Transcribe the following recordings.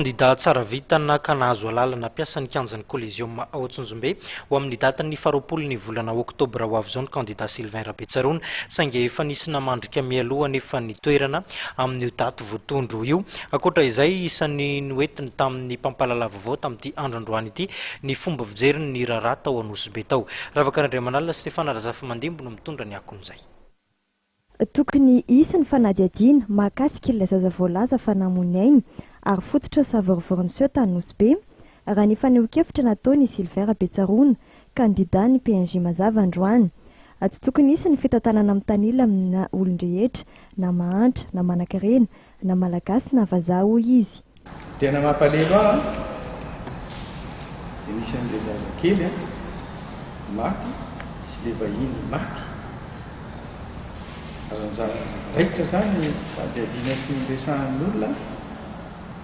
Kandida tsara vintana ka nahazo alalana piasan'ny kianjan'i Coliséum Antsonjombe ho amin'ny datan'ny 20 volana okotobra ho avy izao ny kandida Sylvain Rabetsaroana saingy efa nisy namandrika mialoha nefa ny toerana amin'ny daty voatondro io. Ankoatra izay isan'ny noentiny tamin'ny mpampalalà vaovao tamin'ity andro androany ity ny fomba fijeriny ny raharaha tao Nosy Be tao. Ravakaran'Andriamanalina Stefana Razafy Mandimbo no mitondra ny akon'izay. Tokony isy ny fanadihadiana mahakasika ilay zaza voalaza fa namony ainy ary fototra savorivorin'ny seo tany Nosy Be raha ny faneho-kevitra nataony Sylvain Rabetsaroana kandida ny PNJ mazava androany. Tsy tokony isy ny fitantanana amin'ny tanila amina olon-drehetra na mahantra na manan-karena na malagasy na vazaha hoy izy. Tena mampalelo aho dia nisy an'ilay zaza kely maty sy ilay vahiny maty. Raikitra zany fadiadiana sy niresahan'olona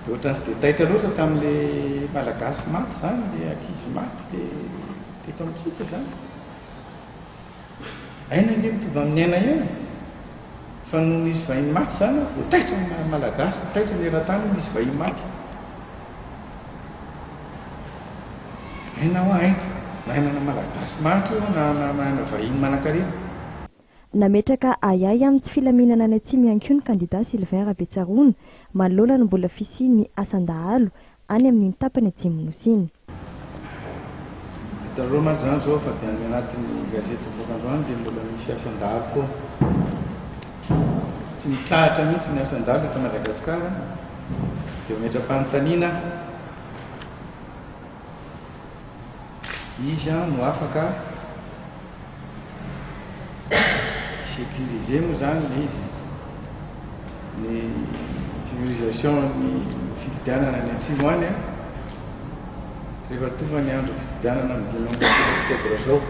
dia ohatran'ny tsy dia taitra loatra tamin'ilay malagasy maty zany, ilay ankizy maty dia teto amintsika zany. Aina ilay mitovy amin'ny aina ihany fa no nisy vahiny maty zany taitra ny malagasy, taitra ny eran-tany nisy vahiny maty. Aina ho aina, na ainana malagasy maty io na aina vahiny manan-karena. Nametraka ayay amin'ny tsy filaminana ny atsimo ihany koa ny kandida Sylvain Rabetsaroana manoloana ny mbola fisiany asan-dahalo any amin'ny tapany atsimo nosy iny. Hitanareo mantsy zany zao fa dia any anatin'ny gazety mivoaka androany dia mbola misy asan-dahalo foa. Tsy mitrahatra mihitsy ny asan-dahalo eto Madagasikara dia metra-panontaniana izy no afaka sécurisé moa zany le izy ny sécurisation ny fifidianana ny antsimo any rehefa tonga ny andro fifidianana amin'ny 5 oktobra zao.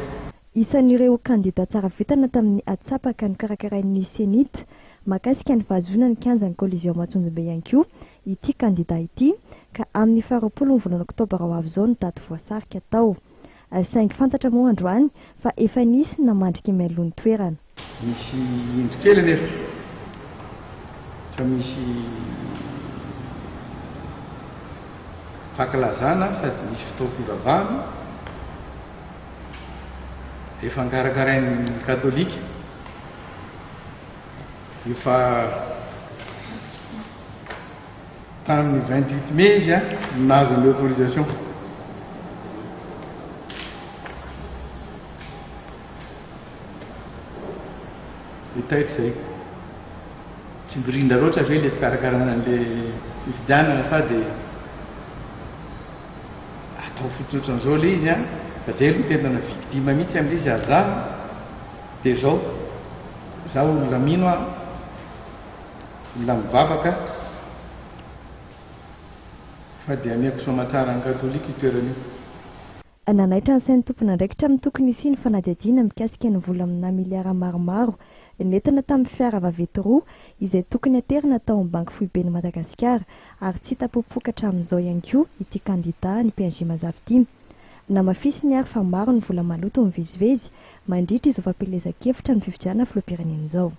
Isan'ireo kandida tsara vintana tamin'ny atsapaka ny karakarain'ny senita mahakasika ny fahazona ny kianjan'i Coliséum Antsonjombe ihany koa ity kandida ity ka amin'ny 20 volana oktobra ho avy izao ny daty voasarika tao. Saingy fantatra moa androany fa efa nisy namandrika mialoha ny toerana. Misy indro kely nefa fa misy fankalazana sady misy fotoam-pivavahana efa nkarakarain'ny katolika efa tamin'ny 28 mai izy nahazo ny autorisation. Dia taitra izay tsy mirindra loatra ve ilay fikarakarana an'ilay fifidianana sady atao fototrotran'izao ilay izy fa izay aloha tena victime mihitsy amin'ilay izy ary zaho dia izao zaho olona mino olona mivavaka fa dia amiako somatsara ny katolika itoerana io. Nanaitra ny sain'ny tompona andraikitra amin'ny tokony isy ny fanadihadiana mikasika ny vola amina miliara maromaro nentina tamin'ny fiara vaventy roa izay tokony aterina tao amin'ny banky foibeny Madagasikara ary tsy hita-popoka amin'izao ihany koa ity kandida ny PNJ mazava ity. Namafisy ny ary fa maro ny vola maloto mivezivezy mandritra izao fampelezan-kevitra ny fifidianana filoham-pirenena izao.